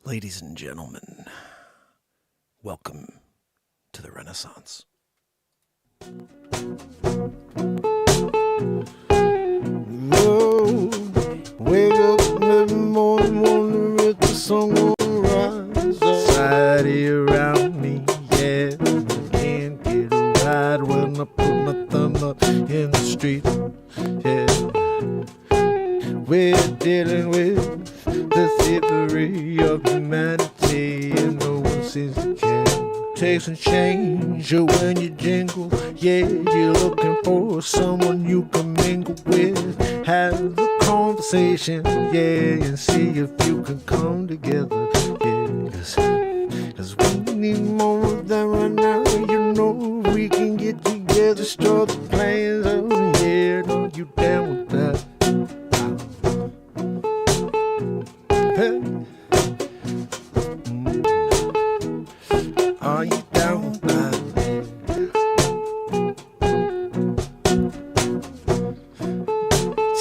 Ladies and gentlemen, welcome to the Renaissance. Whoa, wake up every morning, wonder if the sun will rise. Society around me, yeah, I can't get a ride when I put my thumb up in the street, yeah. We're dealing with the thievery of humanity, and no one seems to care. Takes and change when you jingle, yeah, you're looking for someone you can mingle with. Have a conversation, yeah, and see if you can come together, yeah, cause we need more of that right now, you know, we can get together, start the plans, oh yeah, no, you down with that? Are you down with that?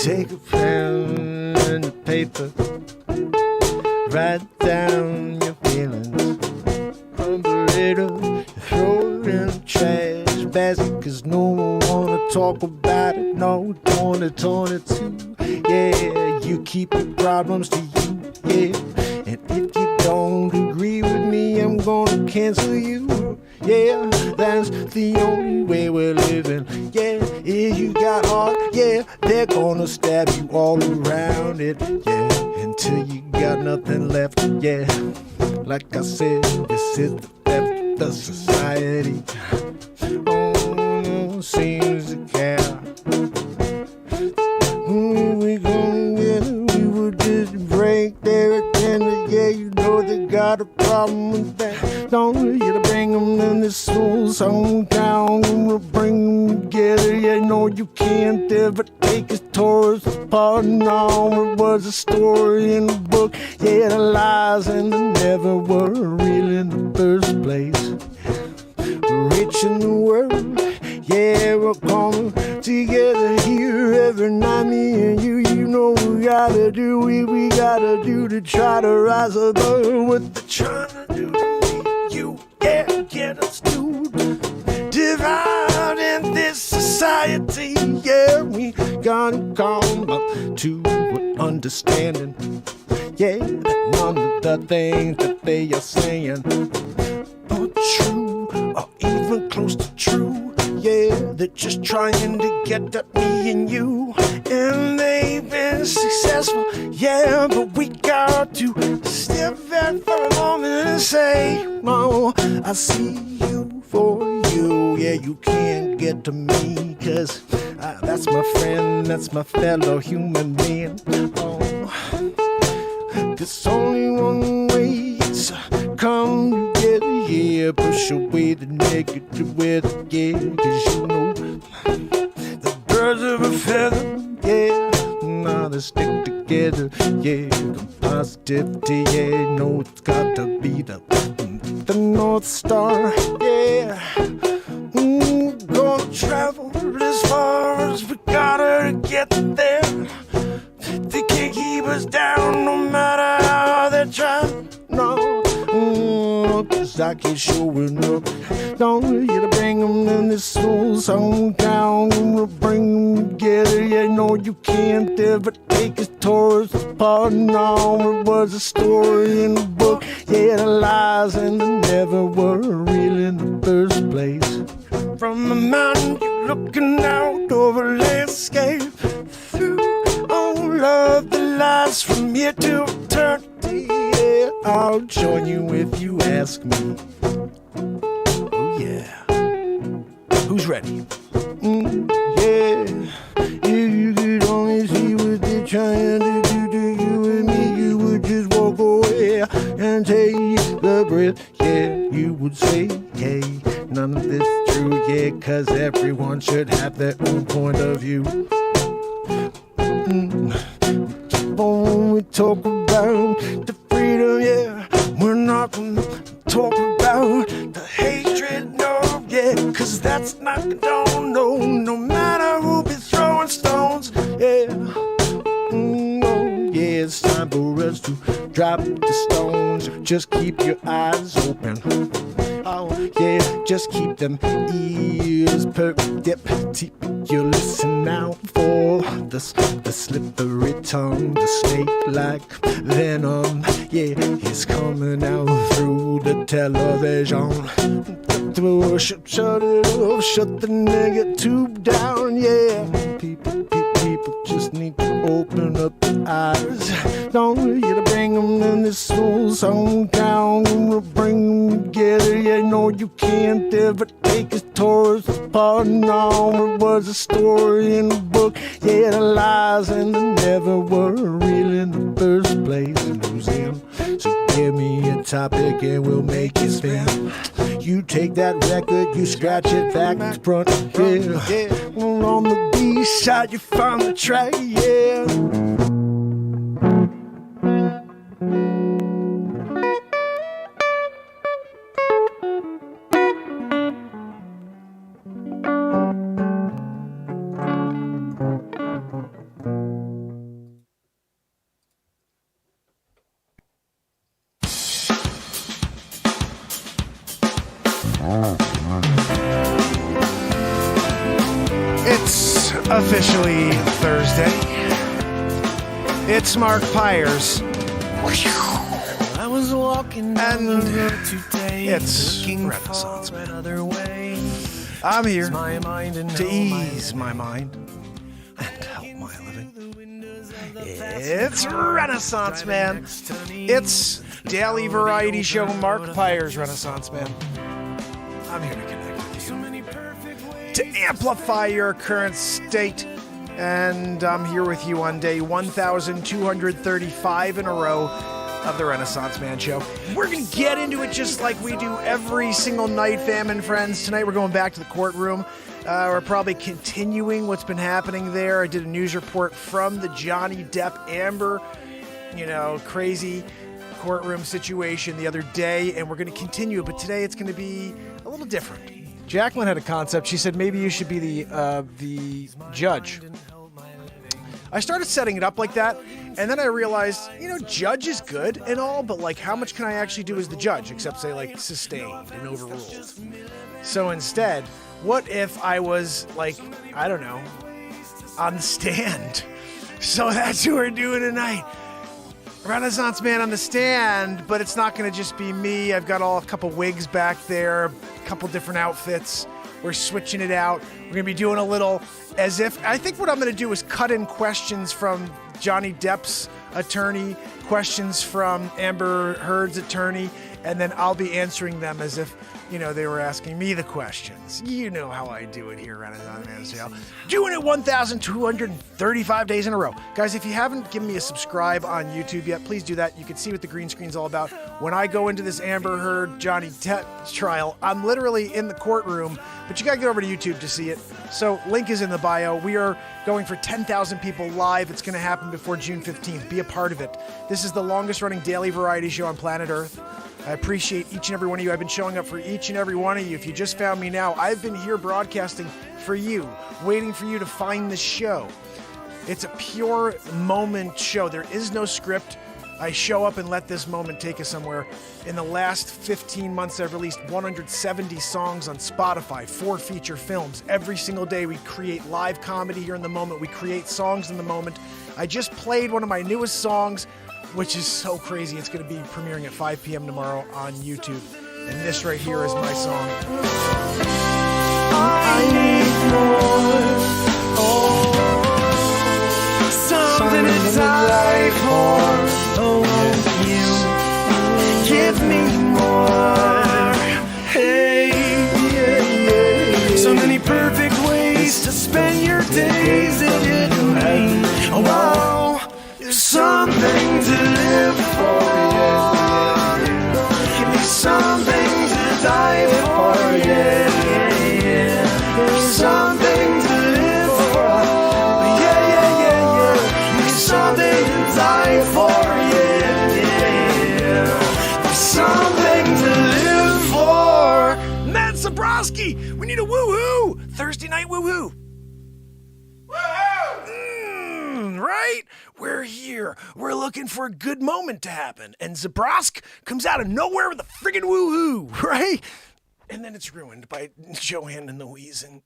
Take a pen and a paper, write down your feelings, crumble it up, throw it in the trash basket, cause no one wanna talk about it, no, don't wanna turn it to, yeah, you keep your problems to you, yeah, and if you don't agree with me, I'm gonna cancel you, yeah, that's the only way we're living, yeah, if you got heart, yeah, they're gonna stab you all around it, yeah, until you got nothing left, yeah, like I said, this is the theft of the society, oh, seems to care, we gonna get it, we would just break their agenda, yeah, you know they got a problem with that, don't you to bring them in this soul hometown, we'll bring them together, yeah, no you can't ever take his tours apart, no, it was a story in a book, yeah, the lies and the never were real in the first place, rich in the world, yeah, we're coming together here every night, me and you know we gotta do, we gotta do to try to rise above what they're trying to do to me, you, yeah, get us to divide in this society, yeah, we gotta come up to an understanding, yeah, that none of the things that they are saying are true, or even close to true, yeah, they're just trying to get at me and you, and they've been successful, yeah, but we got to step back for a moment and say, oh, I see you for you, yeah, you can't get to me, cause that's my friend, that's my fellow human being, oh, there's only one way to come together, yeah, push away the negative weather, yeah, cause you know, the birds of a feather, yeah, now they stick together, yeah, the positivity, yeah, no, it's got to be the North Star, yeah, gonna travel as far as we gotta get there, they can't keep us down no matter how they try, no, cause I keep showing up, don't you to bring them in this soul's hometown, we'll bring them together, yeah, no, you can't ever take his tours apart, no, it was a story in a book, yeah, the lies and the never were real in the first place, from the mountain you're looking out over a landscape, through all of the lies from here to eternity, yeah, I'll join you if you ask me, oh yeah, who's ready? Yeah, if you could only see what they're trying to do to you and me, you would just walk away and take the breath, yeah, you would say, hey, none of this true, yeah, cause everyone should have their own point of view. When we talk about the freedom, yeah, we're not gonna talk about the hatred, no, yeah, cause that's not condoned, no matter who be throwing stones, yeah, oh, yeah, it's time for us to drop the stones. Just keep your eyes open. Oh, yeah, just keep them ears perked. Dip, you listen out for the slippery tongue, the snake-like venom. Yeah, it's coming out through the television. Shut it off, shut the nigga tube down. Yeah, people just need to open up their eyes. Don't you to bring them in this soul song town. We'll bring them together. Yeah, no, you can't ever take us towards apart. No, it was a story in a book. Yeah, the lies and the never were real in the first place. Lose them. So give me a topic and we'll make it spin. You take that record, you scratch it back to front, yeah. On the B-side, you find the track, yeah. It's officially Thursday. It's Mark Pyers. I was walking And today, it's Renaissance Man. I'm here to ease my mind and help my living. It's Renaissance Man. It's daily variety show Mark Pyers, Renaissance Man. I'm here to connect with you, to amplify your current state. And I'm here with you on day 1,235 in a row of the Renaissance Man Show. We're going to get into it just like we do every single night, fam and friends. Tonight we're going back to the courtroom. We're probably continuing what's been happening there. I did a news report from the Johnny Depp Amber, crazy courtroom situation the other day, and we're going to continue. But today it's going to be a little different. Jacqueline had a concept. She said maybe you should be the judge. I started setting it up like that, and then I realized, judge is good and all, but like, how much can I actually do as the judge, except say like sustained and overruled? So instead, what if I was like, I don't know, on the stand? So that's who we're doing tonight. Renaissance Man on the stand, but it's not going to just be me. I've got a couple wigs back there, a couple different outfits. We're switching it out. We're going to be doing a little as if, I think what I'm going to do is cut in questions from Johnny Depp's attorney, questions from Amber Heard's attorney, and then I'll be answering them as if, they were asking me the questions. You know how I do it here, Renaissance Man Show. Doing it 1,235 days in a row. Guys, if you haven't given me a subscribe on YouTube yet, please do that. You can see what the green screen's all about. When I go into this Amber Heard Johnny Depp trial, I'm literally in the courtroom, but you gotta get over to YouTube to see it. So, link is in the bio. We are going for 10,000 people live. It's gonna happen before June 15th. Be a part of it. This is the longest running daily variety show on planet Earth. I appreciate each and every one of you. I've been showing up for each and every one of you. If you just found me now, I've been here broadcasting for you, waiting for you to find the show. It's a pure moment show. There is no script. I show up and let this moment take us somewhere. In the last 15 months, I've released 170 songs on Spotify, 4 feature films. Every single day, we create live comedy here in the moment. We create songs in the moment. I just played one of my newest songs, which is so crazy. It's going to be premiering at 5 p.m. tomorrow on YouTube. And this right here is my song. I need more. Something to die for. Oh, won't you give me more? Hey, so many perfect ways to spend your days if you do me. Oh, wow. There's something to live for, yeah. Give me something to die for, yeah. There's something to live for, yeah. Give me something to die for, yeah. There's something to live for. Matt Zabrowski, we need a woo-hoo! Thursday night woo-hoo! Woo-hoo! right? We're here. We're looking for a good moment to happen. And Zabrosk comes out of nowhere with a friggin' woohoo, right? And then it's ruined by Joanne and the wheezing.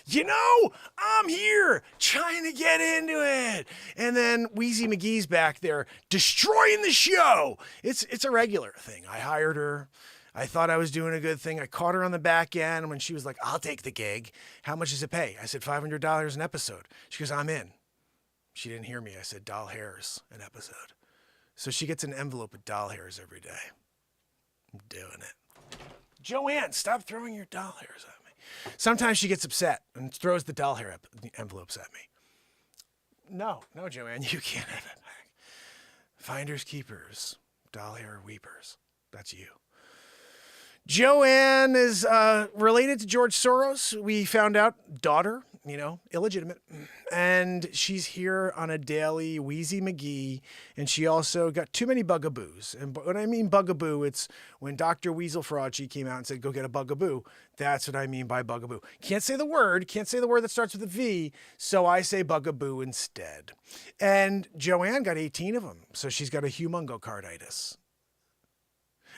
You know, I'm here trying to get into it. And then Wheezy McGee's back there destroying the show. It's a regular thing. I hired her. I thought I was doing a good thing. I caught her on the back end when she was like, I'll take the gig. How much does it pay? I said, $500 an episode. She goes, I'm in. She didn't hear me. I said, doll hairs an episode. So she gets an envelope with doll hairs every day. I'm doing it. Joanne, stop throwing your doll hairs at me. Sometimes she gets upset and throws the doll hair envelopes at me. No, Joanne, you can't have it back. Finders keepers, doll hair weepers. That's you. Joanne is related to George Soros. We found out, daughter, illegitimate. And she's here on a daily Wheezy McGee. And she also got too many bugaboos. And when I mean bugaboo, it's when Dr. Weasel Fauci came out and said, go get a bugaboo. That's what I mean by bugaboo. Can't say the word that starts with a V. So I say bugaboo instead. And Joanne got 18 of them. So she's got a humongocarditis.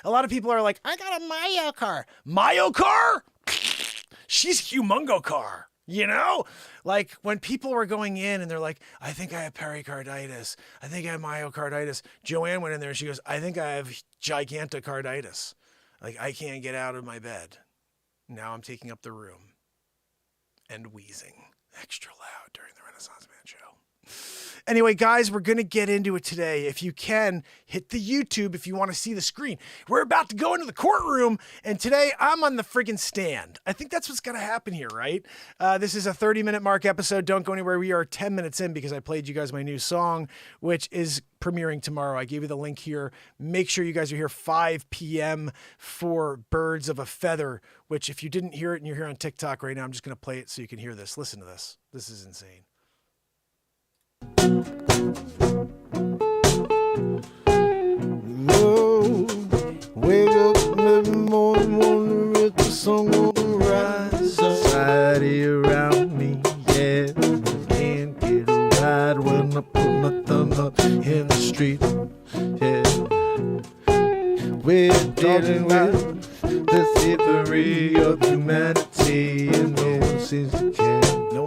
A lot of people are like, I got a myokar. Myokar? She's humongocar. Like when people were going in and they're like, I think I have pericarditis. I think I have myocarditis. Joanne went in there and she goes, I think I have gigantocarditis. Like I can't get out of my bed. Now I'm taking up the room and wheezing extra loud during the Renaissance Man show. Anyway, guys, we're going to get into it today. If you can, hit the YouTube if you want to see the screen. We're about to go into the courtroom, and today I'm on the friggin' stand. I think that's what's going to happen here, right? This is a 30-minute mark episode. Don't go anywhere. We are 10 minutes in because I played you guys my new song, which is premiering tomorrow. I gave you the link here. Make sure you guys are here 5 p.m. for Birds of a Feather, which if you didn't hear it and you're here on TikTok right now, I'm just going to play it so you can hear this. Listen to this. This is insane. Oh, wake up every morning, wonder if the sun gonna rise. Society around me, yeah. I can't get a ride when I put my thumb up in the street, yeah. We're dealing with the thievery of humanity, and no one seems to care.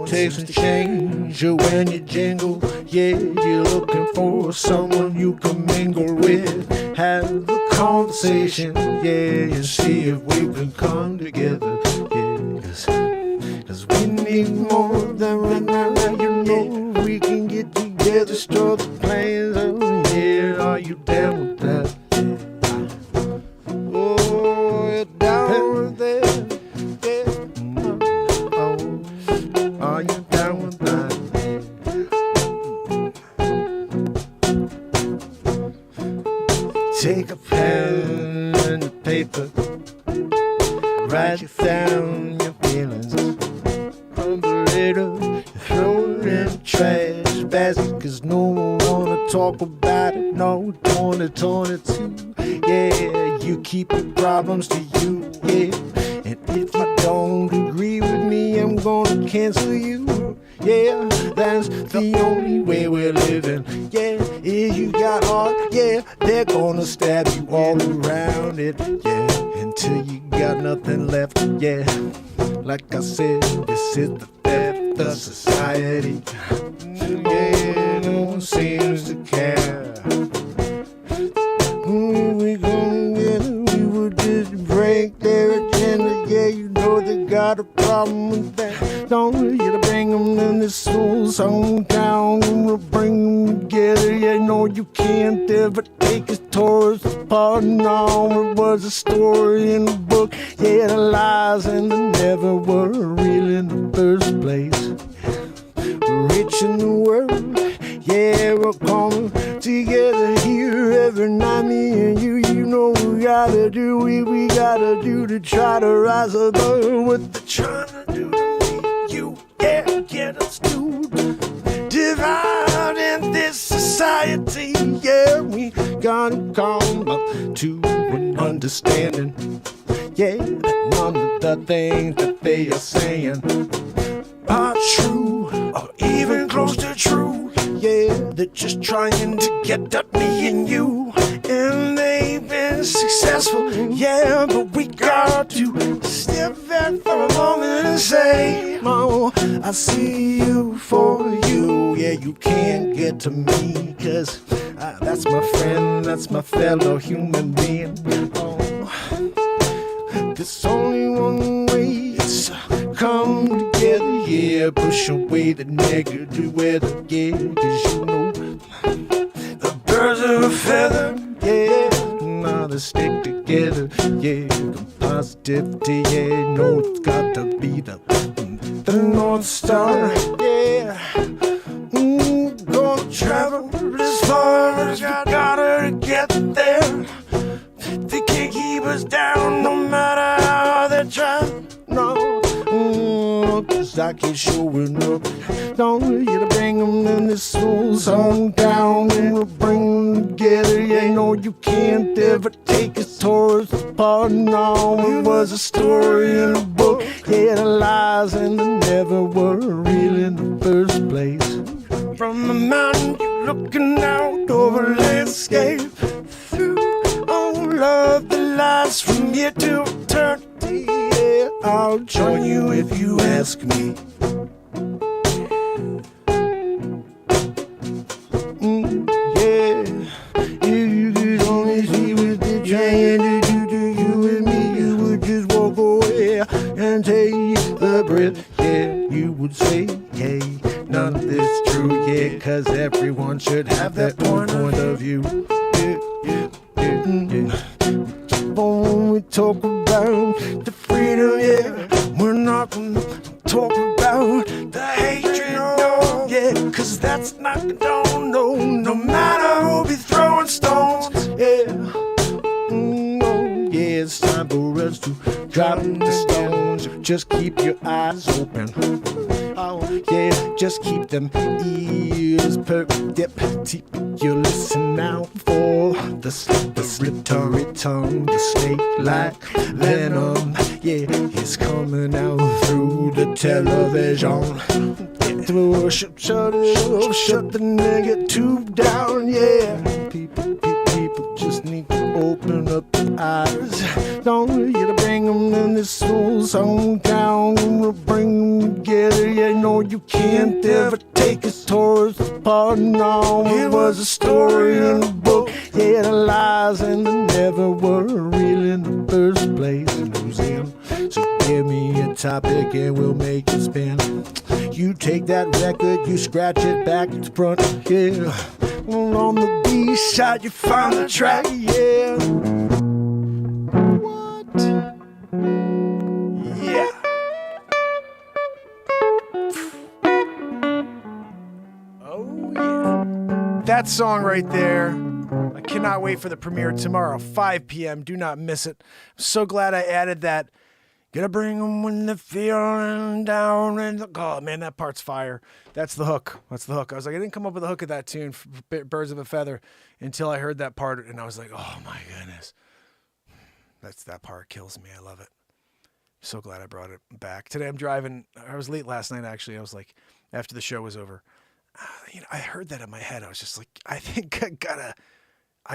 Takes and change when you jingle. Yeah, you're looking for someone you can mingle with. Have a conversation, yeah, and see if we can come together. Yeah, cause we need more than right now. You know we can get together, start the plans. Oh yeah, are you down with that? Yeah. Oh, you're down with that. Are you down with that? Take a pen and a paper, write down your feelings. Crumble it up, throw it in the trash basket, cause no one wanna talk about it. No, torn it too. Yeah, you keep your problems to you, yeah. And if you don't agree with me, I'm gonna cancel you. Yeah, that's the only way we're living. Yeah, if you got heart, yeah, they're gonna stab you all around it. Yeah, until you got nothing left. Yeah, like I said, this is the theft of society. Yeah, no one seems to care. We gonna get it, we would just break their agenda. Yeah, you know they got a problem with that. Don't you to bring them in this soul song down, we'll bring them together. Yeah, no, you can't ever take us towards apart. No, it was a story in a book. Yeah, the lies and the never were real in the first place. Rich in the world, yeah, we're coming together here every night. Me and you know we gotta do we gotta do to try to rise above what they're trying to do to me. You, yeah, get us to divide in this society. Yeah, we gotta come up to an understanding. Yeah, that none of the things that they are saying are true or even close to true. they're just trying to get at me and you. And they've been successful, yeah, but we got to step back for a moment and say, oh, I see you for you. Yeah, you can't get to me, 'cause that's my friend, that's my fellow human being. Oh, there's only one way, it's come together, yeah, push away the negative weather, yeah, 'cause you know the birds of a feather, yeah, now they stick together, yeah, positivity, yeah, no, it's got to be the North Star, yeah. Gonna travel as far as we gotta get there. They can't keep us down no matter how they try. No, 'cause I keep showing up. Don't you to bring them in this whole song down, and we'll bring them together. Yeah, no, you can't ever take us towards the part. No, it was a story in a book. Yeah, the lies and the never were real in the first place. From the mountain, you're looking out over a landscape. Through all of the lights from here to eternity, yeah, I'll join you if you ask me. Yeah, if you could only see what they're trying to do to you and me, you would just walk away and take the breath. Yeah, you would say, hey, none of this true, yeah, 'cause everyone should have that point of view. When we talk about the freedom, yeah, we're not gonna talk about the hatred, no, yeah, 'cause that's not condoned, no matter who be throwing stones, yeah, no, yeah, it's time for us to drop the stones, just keep your eyes open. Oh, yeah, just keep them ears perked, dip, you listen out for the slippery tongue, the snake-like venom, yeah, it's coming out through the television. Shut the negative down, yeah. People just need to open up their eyes. Don't you to bring them in this whole song down, and we'll bring them together. Yeah, no, you can't ever take us towards the part. No, it was a story in a book. Yeah, the lies and the never were real in the first place. Losing. So give me a topic and we'll make it spin. You take that record, you scratch it back to front, yeah. On the B-side, you find the track, yeah. What? Yeah. Oh, yeah. That song right there. I cannot wait for the premiere tomorrow, 5 p.m. Do not miss it. I'm so glad I added that. Gonna bring them when they're feeling down in the... Oh, man, that part's fire. That's the hook. That's the hook. I was like, I didn't come up with the hook of that tune, Birds of a Feather, until I heard that part, and I was like, oh, my goodness. That part kills me. I love it. So glad I brought it back. Today I'm driving. I was late last night, actually. I was like, after the show was over, I heard that in my head. I was just like, I think I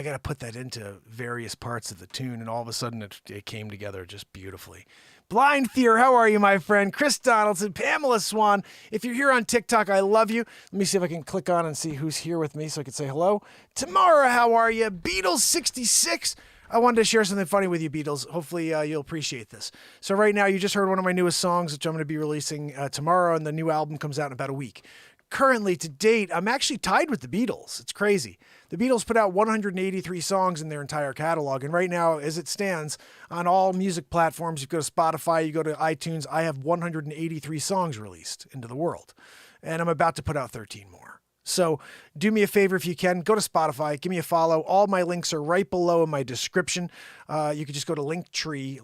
gotta put that into various parts of the tune, and all of a sudden it came together just beautifully. Blind Fear, how are you, my friend? Chris Donaldson, Pamela Swan. If you're here on TikTok, I love you. Let me see if I can click on and see who's here with me so I can say hello. Tamara, how are you? Beatles66. I wanted to share something funny with you, Beatles. Hopefully you'll appreciate this. So right now, you just heard one of my newest songs, which I'm going to be releasing tomorrow, and the new album comes out in about a week. Currently, to date, I'm actually tied with the Beatles. It's crazy. The Beatles put out 183 songs in their entire catalog. And right now, as it stands, on all music platforms, you go to Spotify, you go to iTunes, I have 183 songs released into the world. And I'm about to put out 13 more. So do me a favor if you can, go to Spotify, give me a follow. All my links are right below in my description. You can just go to Linktree,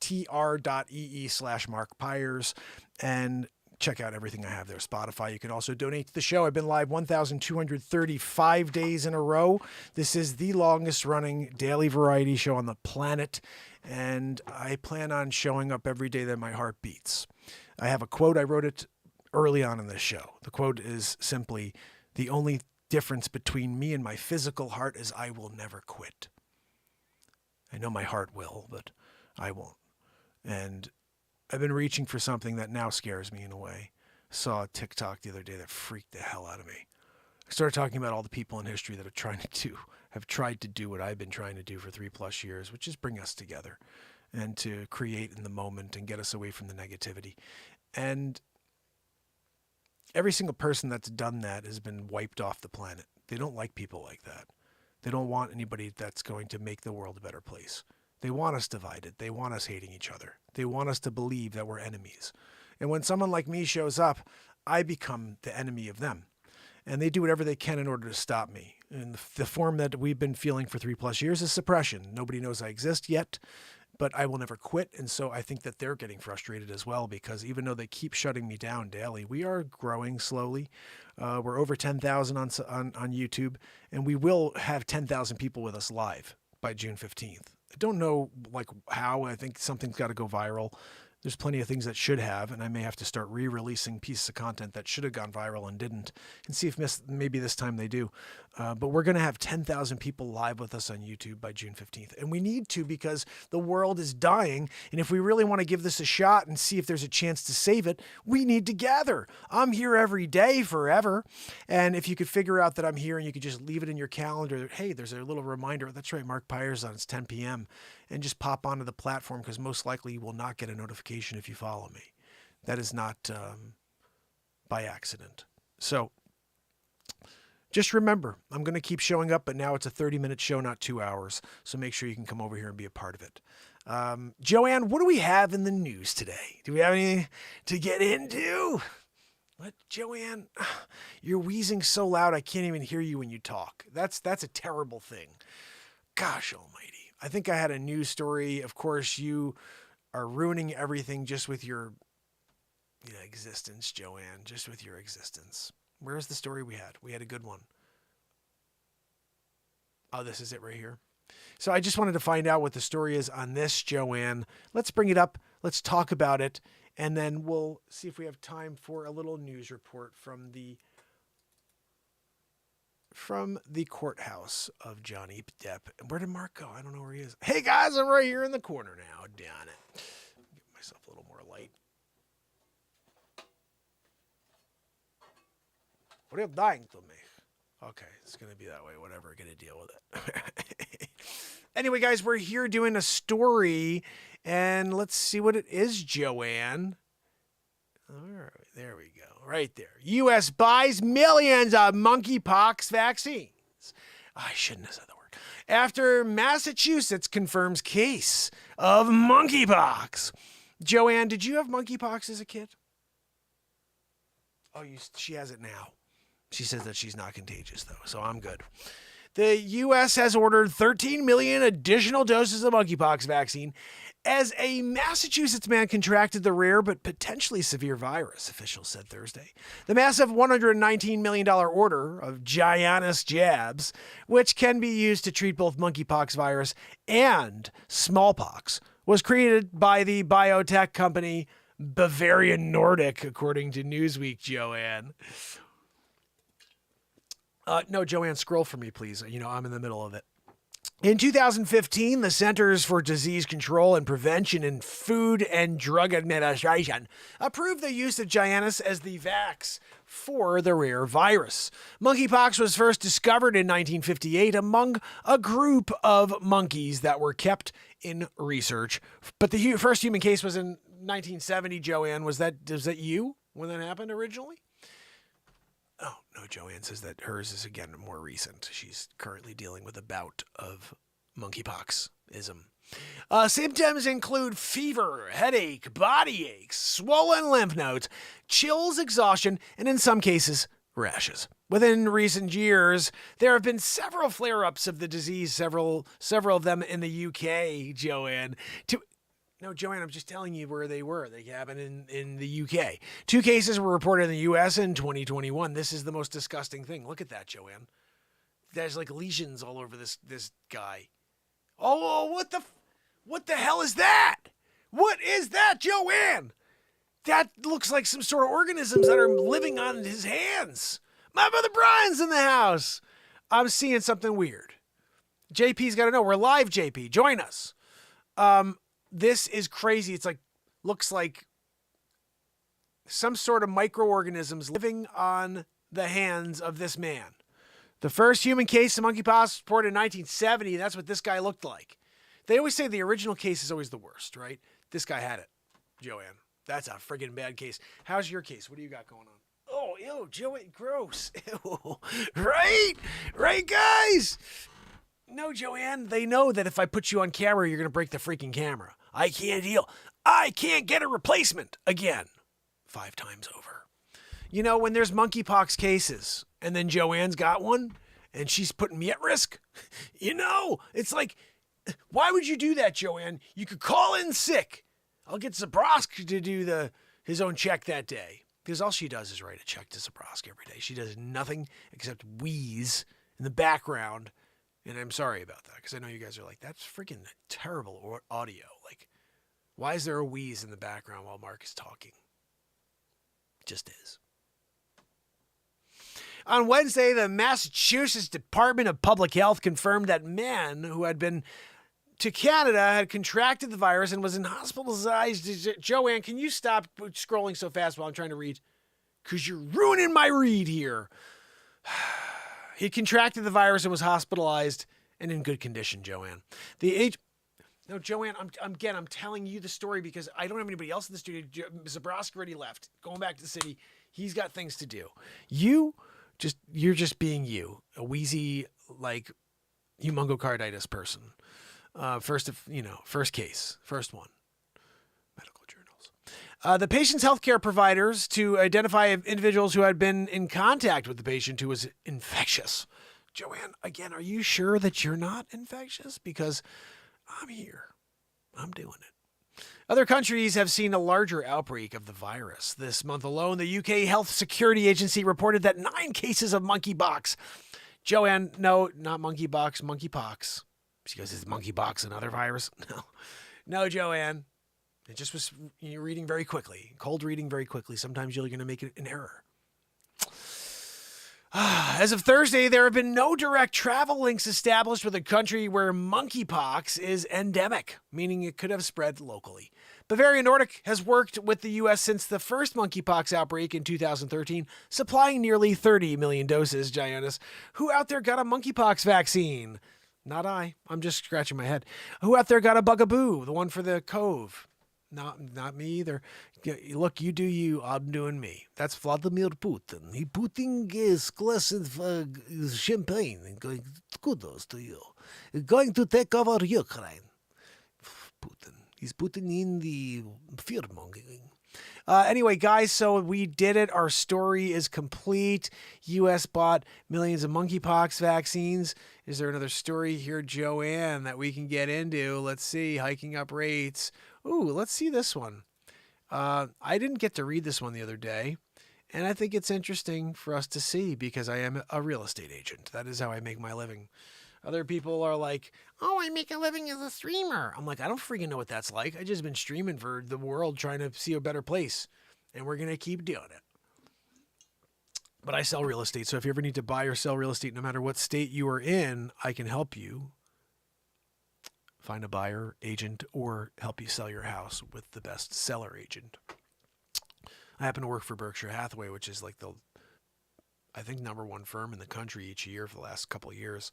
linktr.ee/Mark Pyers, and check out everything I have there. Spotify. You can also donate to the show. I've been live 1,235 days in a row. This is the longest running daily variety show on the planet, and I plan on showing up every day that my heart beats. I have a quote. I wrote it early on in this show. The quote is simply, the only difference between me and my physical heart is I will never quit. I know my heart will, but I won't. And I've been reaching for something that now scares me in a way. I saw a TikTok the other day that freaked the hell out of me. I started talking about all the people in history that have tried to do what I've been trying to do for 3+ years, which is bring us together and to create in the moment and get us away from the negativity. And every single person that's done that has been wiped off the planet. They don't like people like that. They don't want anybody that's going to make the world a better place. They want us divided. They want us hating each other. They want us to believe that we're enemies. And when someone like me shows up, I become the enemy of them. And they do whatever they can in order to stop me. And the form that we've been feeling for 3+ years is suppression. Nobody knows I exist yet, but I will never quit. And so I think that they're getting frustrated as well, because even though they keep shutting me down daily, we are growing slowly. We're over 10,000 on YouTube, and we will have 10,000 people with us live by June 15th. I don't know how. I think something's got to go viral. There's plenty of things that should have, and I may have to start re-releasing pieces of content that should have gone viral and didn't, and see if maybe this time they do. But we're going to have 10,000 people live with us on YouTube by June 15th. And we need to, because the world is dying. And if we really want to give this a shot and see if there's a chance to save it, we need to gather. I'm here every day forever. And if you could figure out that I'm here and you could just leave it in your calendar, hey, there's a little reminder. That's right, Mark Pyer's on. It's 10 p.m. And just pop onto the platform, because most likely you will not get a notification if you follow me. That is not by accident. So just remember, I'm going to keep showing up, but now it's a 30-minute show, not 2 hours. So make sure you can come over here and be a part of it. Joanne, what do we have in the news today? Do we have anything to get into? What, Joanne? You're wheezing so loud I can't even hear you when you talk. That's a terrible thing. Gosh almighty. I think I had a news story. Of course, you are ruining everything just with your existence, Joanne, just with your existence. Where's the story we had? We had a good one. Oh, this is it right here. So I just wanted to find out what the story is on this, Joanne. Let's bring it up. Let's talk about it. And then we'll see if we have time for a little news report from the courthouse of Johnny Depp. Where did Mark go? I don't know where he is. Hey guys, I'm right here in the corner now. Down it. Give myself a little more light. What are you dying to me? Okay, it's going to be that way. Whatever, going to deal with it. Anyway, guys, we're here doing a story, and let's see what it is, Joanne. All right, there we go. Right there. U.S. buys millions of monkeypox vaccines. I shouldn't have said the word. After Massachusetts confirms case of monkeypox. Joanne, did you have monkeypox as a kid? Oh, she has it now. She says that she's not contagious, though, so I'm good. The U.S. has ordered 13 million additional doses of monkeypox vaccine as a Massachusetts man contracted the rare but potentially severe virus, officials said Thursday. The massive $119 million order of Giannis jabs, which can be used to treat both monkeypox virus and smallpox, was created by the biotech company Bavarian Nordic, according to Newsweek, Joanne. No, Joanne, scroll for me, please. I'm in the middle of it. In 2015, the Centers for Disease Control and Prevention and Food and Drug Administration approved the use of Giannis as the vax for the rare virus. Monkeypox was first discovered in 1958 among a group of monkeys that were kept in research. But the first human case was in 1970, Joanne. Was that you when that happened originally? Oh, no, Joanne says that hers is, again, more recent. She's currently dealing with a bout of monkeypox-ism. Symptoms include fever, headache, body aches, swollen lymph nodes, chills, exhaustion, and in some cases, rashes. Within recent years, there have been several flare-ups of the disease, several of them in the UK, Joanne. No, Joanne, I'm just telling you where they were. They happened in the UK. 2 cases were reported in the US in 2021. This is the most disgusting thing. Look at that, Joanne. There's like lesions all over this guy. Oh, what the hell is that? What is that, Joanne? That looks like some sort of organisms that are living on his hands. My brother Brian's in the house. I'm seeing something weird. JP's got to know. We're live, JP. Join us. This is crazy. It's like, looks like some sort of microorganisms living on the hands of this man. The first human case of monkeypox reported in 1970. That's what this guy looked like. They always say the original case is always the worst, right? This guy had it, Joanne. That's a friggin' bad case. How's your case? What do you got going on? Oh, ew, Joanne, gross. Ew. Right? Right, guys? No, Joanne, they know that if I put you on camera, you're going to break the freaking camera. I can't deal. I can't get a replacement again. 5 times over. You know, when there's monkeypox cases and then Joanne's got one and she's putting me at risk, you know, it's like, why would you do that, Joanne? You could call in sick. I'll get Zabrosk to do his own check that day. Because all she does is write a check to Zabrosk every day. She does nothing except wheeze in the background. And I'm sorry about that, because I know you guys are like, that's freaking terrible audio. Like, why is there a wheeze in the background while Mark is talking? It just is. On Wednesday, the Massachusetts Department of Public Health confirmed that man who had been to Canada had contracted the virus and was in hospitalized. Joanne, can you stop scrolling so fast while I'm trying to read? Because you're ruining my read here. He contracted the virus and was hospitalized and in good condition, Joanne. No, Joanne, I'm telling you the story because I don't have anybody else in the studio. Zabrosk already left. Going back to the city. He's got things to do. You're just being you. A wheezy, like, humongocarditis person. First case, first one. Medical journals. The patient's healthcare providers to identify individuals who had been in contact with the patient who was infectious. Joanne, again, are you sure that you're not infectious? Because I'm here. I'm doing it. Other countries have seen a larger outbreak of the virus. This month alone, the UK Health Security Agency reported that 9 cases of monkeypox. Joanne, no, not monkeypox, monkeypox. She goes, is monkeypox another virus? No, Joanne. It just was reading very quickly. Cold reading very quickly. Sometimes you're going to make an error. As of Thursday, there have been no direct travel links established with a country where monkeypox is endemic, meaning it could have spread locally. Bavarian Nordic has worked with the U.S. since the first monkeypox outbreak in 2013, supplying nearly 30 million doses. Giannis, who out there got a monkeypox vaccine? Not I. I'm just scratching my head. Who out there got a bugaboo? The one for the cove? Not me either. Look, you do you. I'm doing me. That's Vladimir Putin. He putting his glass of champagne and going, kudos to you. Going to take over Ukraine. Putin. He's putting in the fear-mongering. Anyway, guys, so we did it. Our story is complete. U.S. bought millions of monkeypox vaccines. Is there another story here, Joanne, that we can get into? Let's see. Hiking up rates. Ooh, let's see this one. I didn't get to read this one the other day, and I think it's interesting for us to see because I am a real estate agent. That is how I make my living. Other people are like, oh, I make a living as a streamer. I'm like, I don't freaking know what that's like. I just been streaming for the world trying to see a better place, and we're going to keep doing it. But I sell real estate, so if you ever need to buy or sell real estate, no matter what state you are in, I can help you find a buyer, agent, or help you sell your house with the best seller agent. I happen to work for Berkshire Hathaway, which is like I think #1 firm in the country each year for the last couple of years.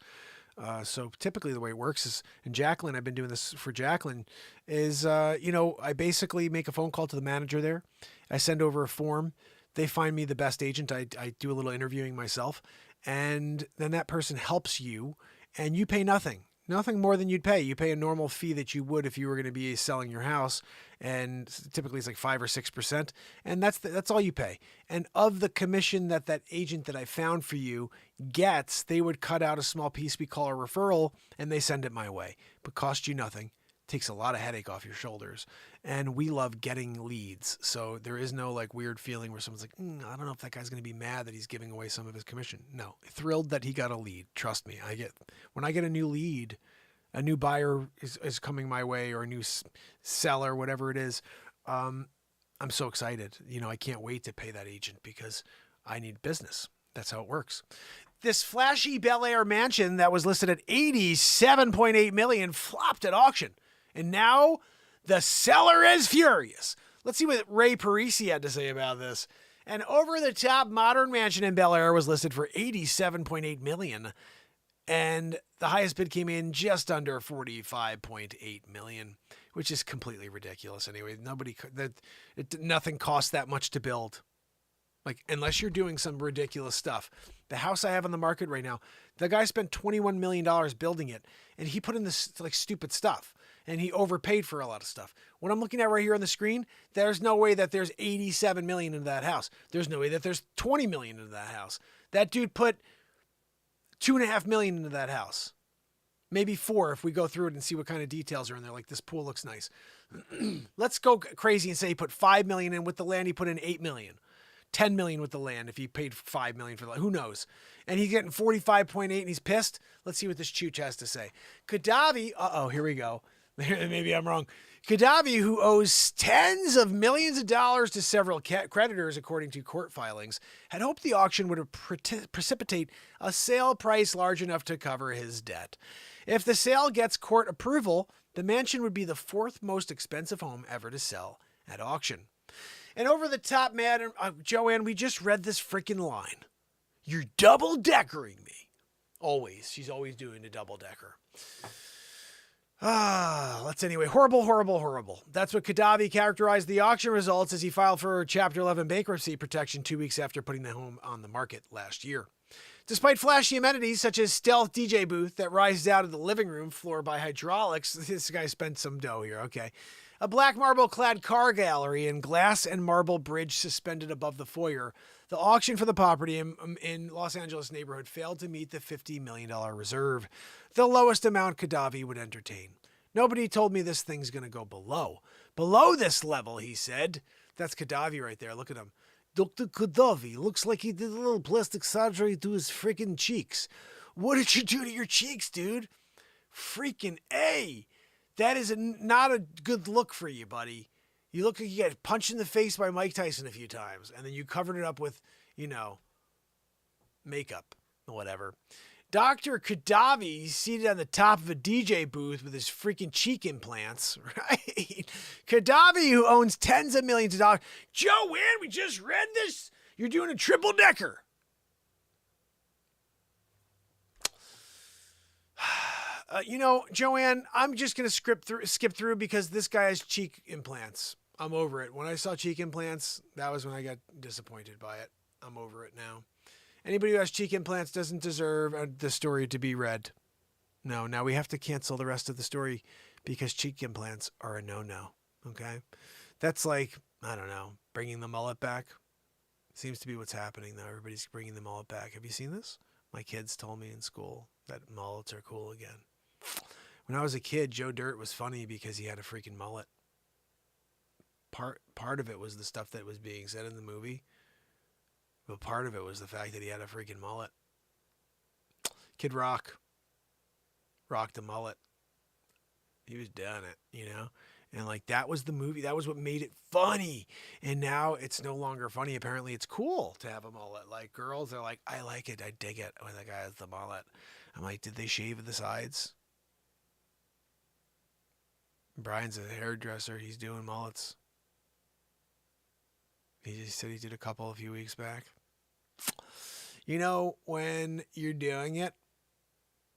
So typically the way it works is, and Jacqueline, I've been doing this for Jacqueline, is, I basically make a phone call to the manager there. I send over a form. They find me the best agent. I do a little interviewing myself. And then that person helps you, and you pay nothing. Nothing more than you'd pay. You pay a normal fee that you would if you were going to be selling your house, and typically it's like 5 or 6%, and that's all you pay. And of the commission that agent that I found for you gets, they would cut out a small piece we call a referral, and they send it my way. But cost you nothing. Takes a lot of headache off your shoulders, and we love getting leads. So there is no like weird feeling where someone's like, I don't know if that guy's going to be mad that he's giving away some of his commission. No, thrilled that he got a lead. Trust me, when I get a new lead, a new buyer is coming my way, or a new seller, whatever it is. I'm so excited. I can't wait to pay that agent because I need business. That's how it works. This flashy Bel Air mansion that was listed at $87.8 million flopped at auction. And now the seller is furious. Let's see what Ray Parisi had to say about this. An over-the-top modern mansion in Bel Air was listed for $87.8 million. And the highest bid came in just under $45.8 million, which is completely ridiculous anyway. Nothing costs that much to build. Like, unless you're doing some ridiculous stuff. The house I have on the market right now, the guy spent $21 million building it, and he put in this like stupid stuff, and he overpaid for a lot of stuff. What I'm looking at right here on the screen, there's no way that there's $87 million into that house. There's no way that there's $20 million into that house. That dude put $2.5 million into that house. Maybe $4 million if we go through it and see what kind of details are in there. Like, this pool looks nice. Let's go crazy and say he put $5 million in with the land. He put in $8 million. $10 million with the land if he paid $5 million for the land. Who knows? And he's getting 45.8 and he's pissed. Let's see what this chooch has to say. Khadavi, here we go. Maybe I'm wrong. Khadavi, who owes tens of millions of dollars to several creditors, according to court filings, had hoped the auction would precipitate a sale price large enough to cover his debt. If the sale gets court approval, the mansion would be the fourth most expensive home ever to sell at auction. And over the top, man, Joanne, we just read this freaking line. You're double-deckering me. Always. She's always doing a double-decker. Anyway. Horrible. That's what Khadavi characterized the auction results as he filed for Chapter 11 bankruptcy protection 2 weeks after putting the home on the market last year. Despite flashy amenities such as stealth DJ booth that rises out of the living room floor by hydraulics, this guy spent some dough here, okay. A black marble-clad car gallery and glass and marble bridge suspended above the foyer, the auction for the property in Los Angeles neighborhood failed to meet the $50 million reserve, the lowest amount Khadavi would entertain. Nobody told me this thing's going to go below. Below this level, he said. That's Khadavi right there. Look at him. Dr. Khadavi looks like he did a little plastic surgery to his freaking cheeks. What did you do to your cheeks, dude? Freaking A. That is not a good look for you, buddy. You look like you got punched in the face by Mike Tyson a few times, and then you covered it up with, makeup or whatever. Dr. Khadavi seated on the top of a DJ booth with his freaking cheek implants, right? Khadavi, who owns tens of millions of dollars. Joanne, we just read this. You're doing a triple decker. Joanne, I'm just going to skip through because this guy has cheek implants. I'm over it. When I saw cheek implants, that was when I got disappointed by it. I'm over it now. Anybody who has cheek implants doesn't deserve the story to be read. No, now we have to cancel the rest of the story because cheek implants are a no-no, okay? That's like, I don't know, bringing the mullet back. Seems to be what's happening, though. Everybody's bringing the mullet back. Have you seen this? My kids told me in school that mullets are cool again. When I was a kid, Joe Dirt was funny because he had a freaking mullet. Part of it was the stuff that was being said in the movie, but part of it was the fact that he had a freaking mullet. Kid Rock rocked a mullet. He was doing it, And like that was the movie. That was what made it funny. And now it's no longer funny. Apparently it's cool to have a mullet. Like girls are like, I like it. I dig it when the guy has the mullet. I'm like, did they shave the sides? Brian's a hairdresser. He's doing mullets. He just said he did a few weeks back. When you're doing it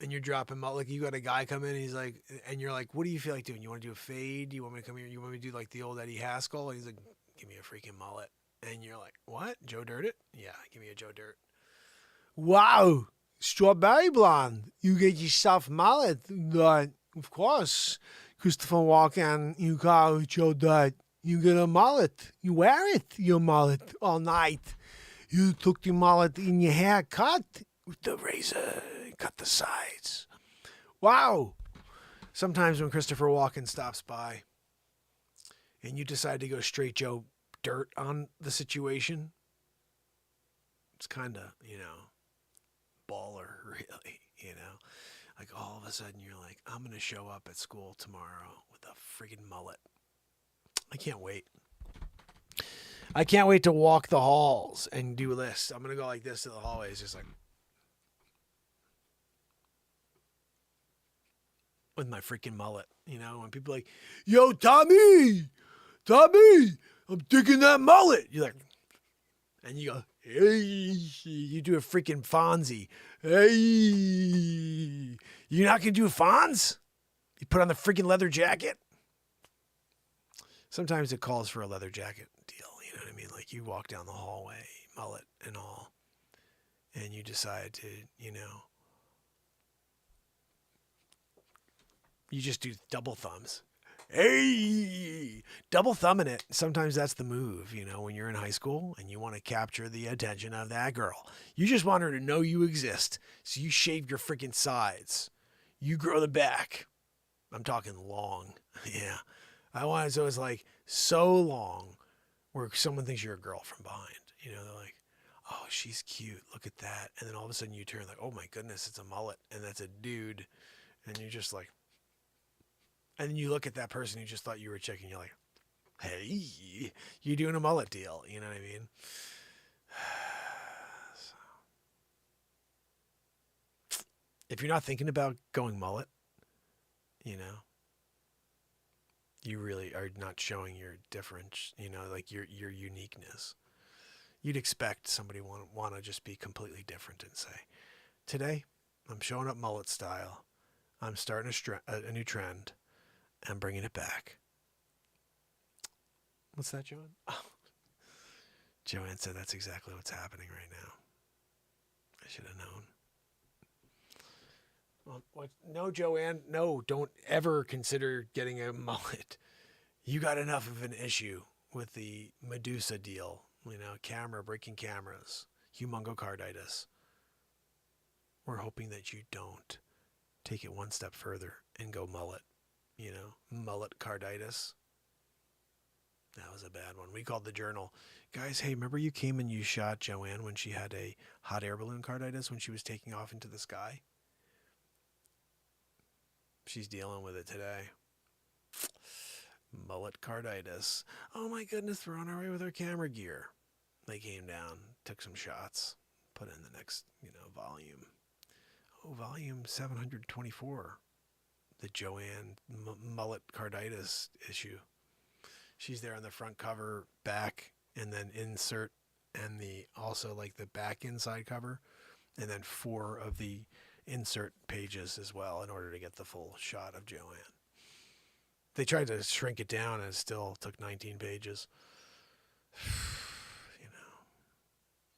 and you're dropping mullet, like you got a guy come in and he's like, and you're like, what do you feel like doing? You want to do a fade? Do you want me to come here? You want me to do like the old Eddie Haskell? And he's like, give me a freaking mullet. And you're like, what? Joe Dirt it? Yeah, give me a Joe Dirt. Wow. Strawberry blonde. You get yourself mullet. Of course. Christopher Walken, you call Joe Dirt. You get a mullet. You wear it, your mullet, all night. You took the mullet in your hair, cut with the razor, cut the sides. Wow. Sometimes when Christopher Walken stops by and you decide to go straight Joe Dirt on the situation, it's kind of, baller, really, Like all of a sudden you're like, I'm going to show up at school tomorrow with a friggin' mullet. I can't wait. I can't wait to walk the halls and do lists. I'm going to go like this to the hallways, just like with my freaking mullet, you know, when people are like, yo, Tommy, I'm digging that mullet. You're like, and you go, hey, you do a freaking Fonzie. Hey, you're not going to do a Fonz? You put on the freaking leather jacket? Sometimes it calls for a leather jacket deal, you know what I mean? Like you walk down the hallway, mullet and all, and you decide to, you know, you just do double thumbs. Hey, double thumbing it. Sometimes that's the move, you know, when you're in high school and you want to capture the attention of that girl. You just want her to know you exist. So you shave your freaking sides. You grow the back. I'm talking long. Yeah. I want it so it's like so long where someone thinks you're a girl from behind. You know, they're like, oh, she's cute. Look at that. And then all of a sudden you turn like, oh my goodness, it's a mullet. And that's a dude. And you're just like, and then you look at that person who just thought you were checking. You're like, hey, you're doing a mullet deal. You know what I mean? So, if you're not thinking about going mullet, you know, you really are not showing your difference, you know, like your uniqueness. You'd expect somebody want to just be completely different and say, today I'm showing up mullet style. I'm starting a new trend. I'm bringing it back. What's that, Joanne? Oh. Joanne said that's exactly what's happening right now. I should have known. Well, what? No, Joanne. No, don't ever consider getting a mullet. You got enough of an issue with the Medusa deal. You know, breaking cameras, humongocarditis. We're hoping that you don't take it one step further and go mullet. You know, mullet carditis. That was a bad one. We called the journal. Guys, hey, remember you came and you shot Joanne when she had a hot air balloon carditis when she was taking off into the sky? She's dealing with it today. Mullet carditis. Oh my goodness, we're on our way with our camera gear. They came down, took some shots, put in the next, volume. Oh, volume 724. The Joanne mullet carditis issue. She's there on the front cover, back, and then insert, and also the back inside cover, and then 4 of the insert pages as well in order to get the full shot of Joanne. They tried to shrink it down and it still took 19 pages.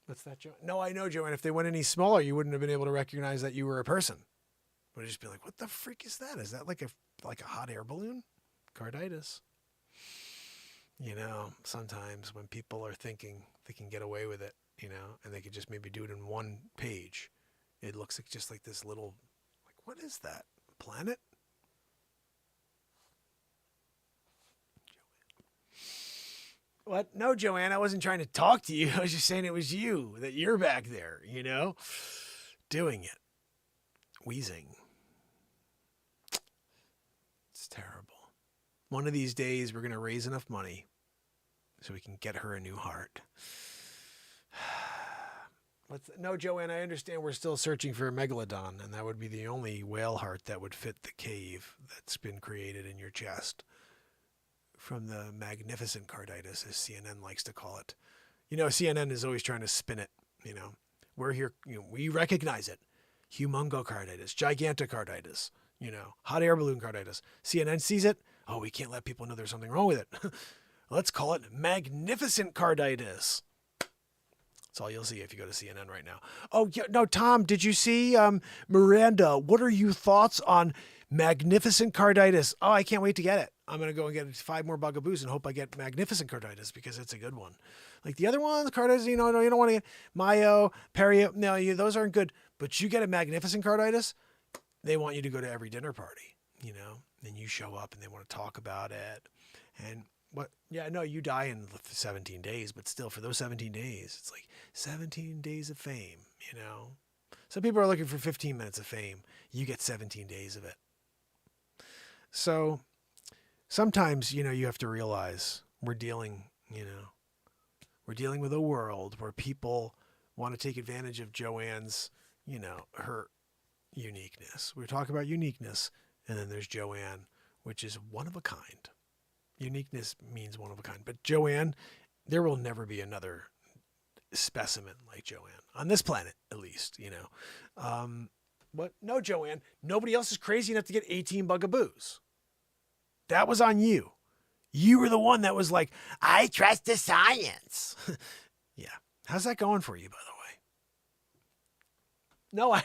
What's that, Joanne? No, I know, Joanne. If they went any smaller, you wouldn't have been able to recognize that you were a person. Would have just been like, what the freak is that? Is that like a hot air balloon? Carditis. Sometimes when people are thinking they can get away with it, and they could just maybe do it in one page, it looks like just like this little, what is that? Planet? What? No, Joanne, I wasn't trying to talk to you. I was just saying it was you, that you're back there, doing it. Wheezing. It's terrible. One of these days, we're going to raise enough money so we can get her a new heart. No, Joanne, I understand we're still searching for a megalodon, and that would be the only whale heart that would fit the cave that's been created in your chest from the magnificent carditis, as CNN likes to call it. CNN is always trying to spin it. We're here. We recognize it. Humongocarditis, gigantocarditis, hot air balloon carditis. CNN sees it. Oh, we can't let people know there's something wrong with it. Let's call it magnificent carditis. That's all you'll see if you go to CNN right now. Oh, yeah, no, Tom, did you see Miranda? What are your thoughts on magnificent carditis? Oh, I can't wait to get it. I'm going to go and get 5 more bugaboos and hope I get magnificent carditis because it's a good one. Like the other ones, carditis, you don't want to get Mayo, Perio. No, those aren't good. But you get a magnificent carditis, they want you to go to every dinner party, and you show up and they want to talk about it. And you die in 17 days, but still for those 17 days, it's like 17 days of fame, Some people are looking for 15 minutes of fame. You get 17 days of it. So sometimes, you have to realize we're dealing, We're dealing with a world where people want to take advantage of Joanne's, her uniqueness. We're talking about uniqueness, and then there's Joanne, which is one of a kind. Uniqueness means one of a kind. But Joanne, there will never be another specimen like Joanne on this planet, at least, But no, Joanne, nobody else is crazy enough to get 18 bugaboos. That was on you. You were the one that was like, I trust the science. Yeah. How's that going for you, by the way? No,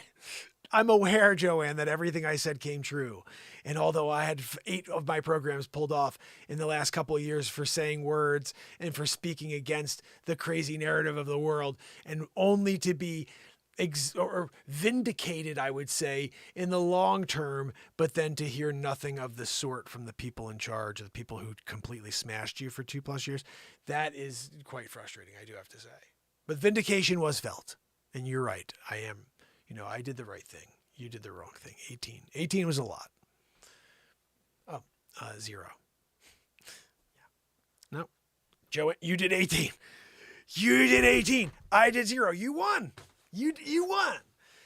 I'm aware, Joanne, that everything I said came true. And although I had 8 of my programs pulled off in the last couple of years for saying words and for speaking against the crazy narrative of the world, and only to be or vindicated, I would say, in the long term, but then to hear nothing of the sort from the people in charge, the people who completely smashed you for 2+ years, that is quite frustrating, I do have to say. But vindication was felt. And you're right. I am, I did the right thing. You did the wrong thing. 18. 18 was a lot. Oh, 0. Yeah. No. Joe, you did 18. You did 18. I did 0. You won. You won.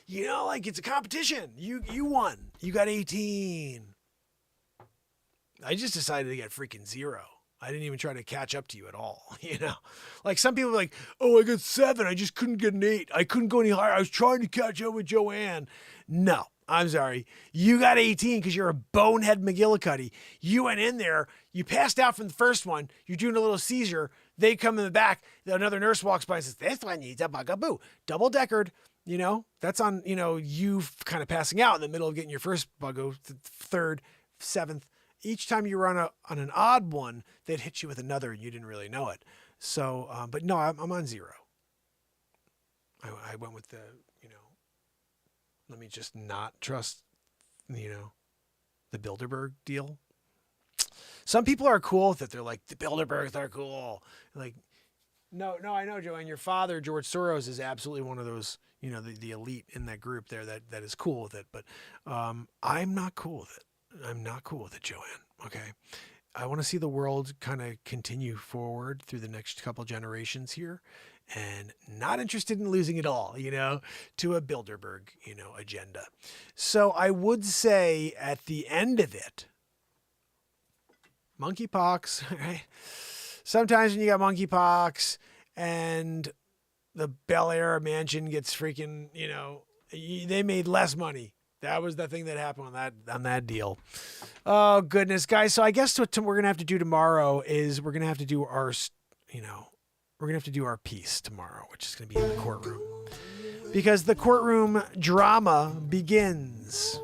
It's a competition. You won. You got 18. I just decided to get freaking 0. I didn't even try to catch up to you at all. Like some people are like, oh, I got 7. I just couldn't get an 8. I couldn't go any higher. I was trying to catch up with Joanne. No, I'm sorry. You got 18 because you're a bonehead McGillicuddy. You went in there. You passed out from the first one. You're doing a little seizure. They come in the back. Another nurse walks by and says, this one needs a bugaboo. Double-deckered. That's on, you kind of passing out in the middle of getting your first buggo, 3rd, 7th. Each time you were on an odd one, they'd hit you with another and you didn't really know it. So, but no, I'm on 0. I went with the, let me just not trust, the Bilderberg deal. Some people are cool with it. They're like, the Bilderbergs are cool. Like, no, I know, Joanne. Your father, George Soros, is absolutely one of those, the elite in that group there that is cool with it. But I'm not cool with it. I'm not cool with it, Joanne. Okay. I want to see the world kind of continue forward through the next couple generations here, and not interested in losing it all, to a Bilderberg, agenda. So I would say at the end of it, monkeypox, right? Sometimes when you got monkeypox and the Bel Air mansion gets freaking, they made less money. That was the thing that happened on that deal. Oh goodness, guys. So I guess what we're gonna have to do tomorrow is we're gonna have to do our piece tomorrow, which is gonna be in the courtroom, because the courtroom drama begins.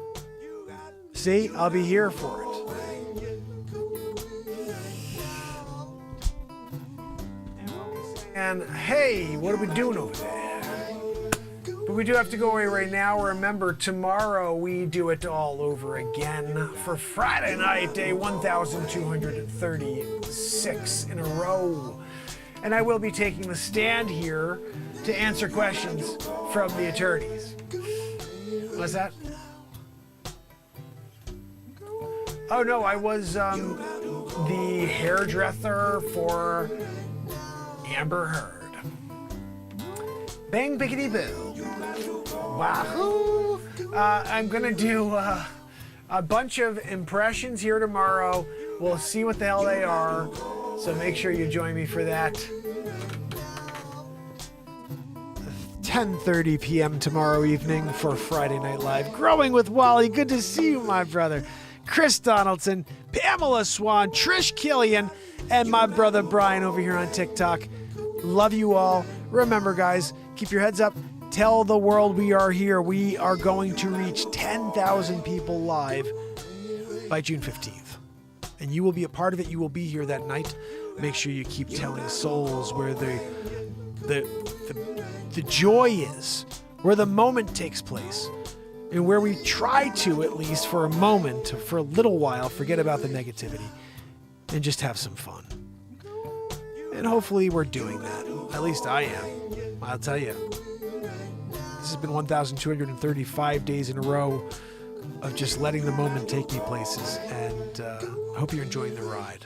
See, I'll be here for it. And hey, what are we doing over there? But we do have to go away right now. Remember, tomorrow we do it all over again for Friday night, day 1236 in a row. And I will be taking the stand here to answer questions from the attorneys. What's that? Oh no, I was the hairdresser for Amber Heard. Bang bickety boo. Wahoo! I'm gonna do a bunch of impressions here tomorrow. We'll see what the hell they are. So make sure you join me for that. 10:30 p.m. tomorrow evening for Friday Night Live. Growing with Wally. Good to see you, my brother. Chris Donaldson, Pamela Swan, Trish Killian, and my brother Brian over here on TikTok. Love you all. Remember, guys, keep your heads up. Tell the world we are here. We are going to reach 10,000 people live by June 15th. And you will be a part of it. You will be here that night. Make sure you keep telling souls where the joy is, where the moment takes place, and where we try to, at least for a moment, for a little while, forget about the negativity and just have some fun. And hopefully we're doing that. At least I am. I'll tell you. This has been 1,235 days in a row of just letting the moment take me places. And I hope you're enjoying the ride.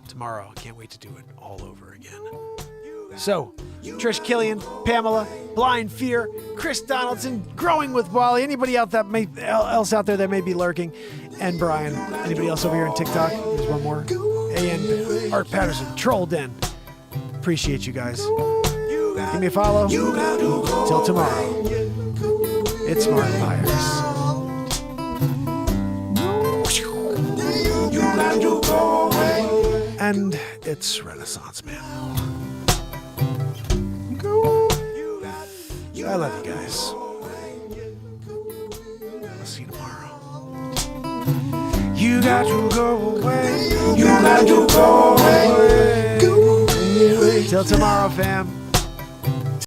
Tomorrow, I can't wait to do it all over again. So, Trish Killian, Pamela, Blind Fear, Chris Donaldson, Growing with Wally, anybody else out there that may be lurking, and Brian. Anybody else over here on TikTok? There's one more. And Art Patterson, Troll Den. Appreciate you guys. Give me a follow. Till tomorrow. It's Mark Myers. And it's Renaissance Man. I love you guys. I'll see you tomorrow. You got to go away. You got to go away. Till tomorrow, fam.